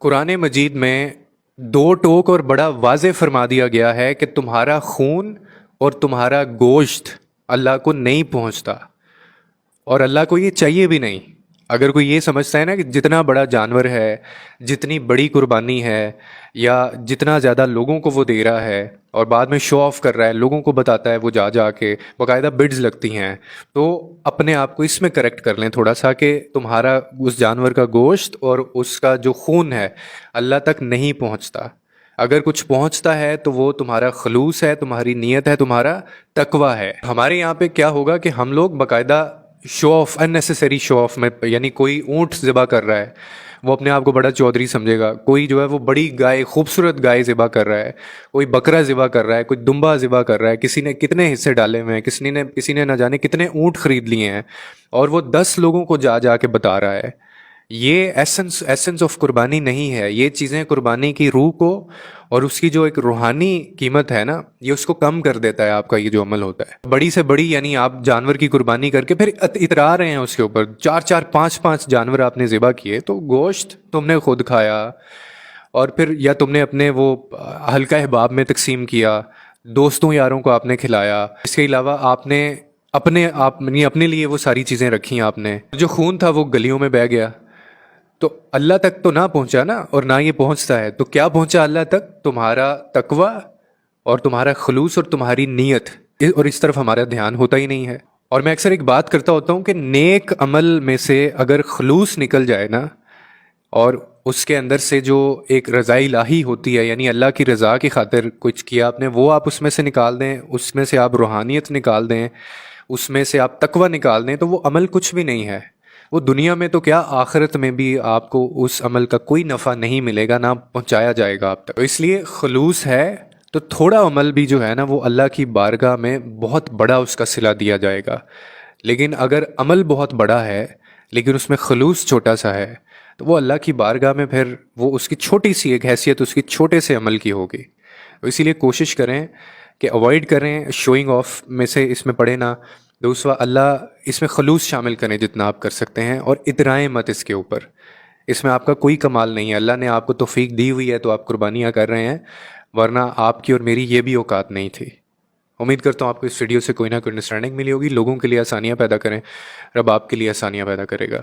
قرآن مجید میں دو ٹوک اور بڑا واضح فرما دیا گیا ہے کہ تمہارا خون اور تمہارا گوشت اللہ کو نہیں پہنچتا، اور اللہ کو یہ چاہیے بھی نہیں۔ اگر کوئی یہ سمجھتا ہے نا کہ جتنا بڑا جانور ہے، جتنی بڑی قربانی ہے، یا جتنا زیادہ لوگوں کو وہ دے رہا ہے اور بعد میں شو آف کر رہا ہے، لوگوں کو بتاتا ہے وہ جا جا کے، باقاعدہ بڈز لگتی ہیں، تو اپنے آپ کو اس میں کریکٹ کر لیں تھوڑا سا کہ تمہارا اس جانور کا گوشت اور اس کا جو خون ہے اللہ تک نہیں پہنچتا۔ اگر کچھ پہنچتا ہے تو وہ تمہارا خلوص ہے، تمہاری نیت ہے، تمہارا تقوی ہے۔ ہمارے یہاں پہ کیا ہوگا کہ ہم لوگ باقاعدہ show off, unnecessary show off میں، یعنی کوئی اونٹ ذبح کر رہا ہے، وہ اپنے آپ کو بڑا چودھری سمجھے گا، کوئی جو ہے وہ بڑی گائے، خوبصورت گائے ذبح کر رہا ہے، کوئی بکرا ذبح کر رہا ہے، کوئی دمبا ذبح کر رہا ہے، کسی نے کتنے حصے ڈالے ہوئے ہیں، کسی نے نہ جانے کتنے اونٹ خرید لیے ہیں، اور وہ 10 لوگوں کو جا جا کے بتا رہا ہے۔ یہ ایسنس آف قربانی نہیں ہے۔ یہ چیزیں قربانی کی روح کو اور اس کی جو ایک روحانی قیمت ہے نا، یہ اس کو کم کر دیتا ہے۔ آپ کا یہ جو عمل ہوتا ہے بڑی سے بڑی، یعنی آپ جانور کی قربانی کر کے پھر اترا رہے ہیں اس کے اوپر، 4 4 5 5 جانور آپ نے ذبح کیے، تو گوشت تم نے خود کھایا، اور پھر یا تم نے اپنے وہ حلقہ احباب میں تقسیم کیا، دوستوں یاروں کو آپ نے کھلایا۔ اس کے علاوہ آپ نے اپنے لیے وہ ساری چیزیں رکھی، آپ نے جو خون تھا وہ گلیوں میں بہہ گیا، تو اللہ تک تو نہ پہنچا نا، اور نہ یہ پہنچتا ہے۔ تو کیا پہنچا اللہ تک؟ تمہارا تقوی اور تمہارا خلوص اور تمہاری نیت، اور اس طرف ہمارا دھیان ہوتا ہی نہیں ہے۔ اور میں اکثر ایک بات کرتا ہوتا ہوں کہ نیک عمل میں سے اگر خلوص نکل جائے نا، اور اس کے اندر سے جو ایک رضا الہی ہوتی ہے، یعنی اللہ کی رضا کی خاطر کچھ کیا آپ نے، وہ آپ اس میں سے نکال دیں، اس میں سے آپ روحانیت نکال دیں، اس میں سے آپ تقوی نکال دیں، تو وہ عمل کچھ بھی نہیں ہے۔ وہ دنیا میں تو کیا، آخرت میں بھی آپ کو اس عمل کا کوئی نفع نہیں ملے گا، نہ پہنچایا جائے گا آپ تک۔ تو اس لیے خلوص ہے تو تھوڑا عمل بھی جو ہے نا، وہ اللہ کی بارگاہ میں بہت بڑا اس کا صلہ دیا جائے گا۔ لیکن اگر عمل بہت بڑا ہے لیکن اس میں خلوص چھوٹا سا ہے، تو وہ اللہ کی بارگاہ میں پھر وہ اس کی چھوٹی سی ایک حیثیت اس کی چھوٹے سے عمل کی ہوگی۔ تو اسی لیے کوشش کریں کہ اوائڈ کریں شوئنگ آف میں سے، اس میں پڑھے نا۔ دوسرا، اللہ اس میں خلوص شامل کریں جتنا آپ کر سکتے ہیں، اور اترائیں مت اس کے اوپر۔ اس میں آپ کا کوئی کمال نہیں ہے، اللہ نے آپ کو توفیق دی ہوئی ہے تو آپ قربانیاں کر رہے ہیں، ورنہ آپ کی اور میری یہ بھی اوقات نہیں تھی۔ امید کرتا ہوں آپ کو اس ویڈیو سے کوئی نہ کوئی انڈرسٹینڈنگ ملی ہوگی۔ لوگوں کے لیے آسانیاں پیدا کریں، رب آپ کے لیے آسانیاں پیدا کرے گا۔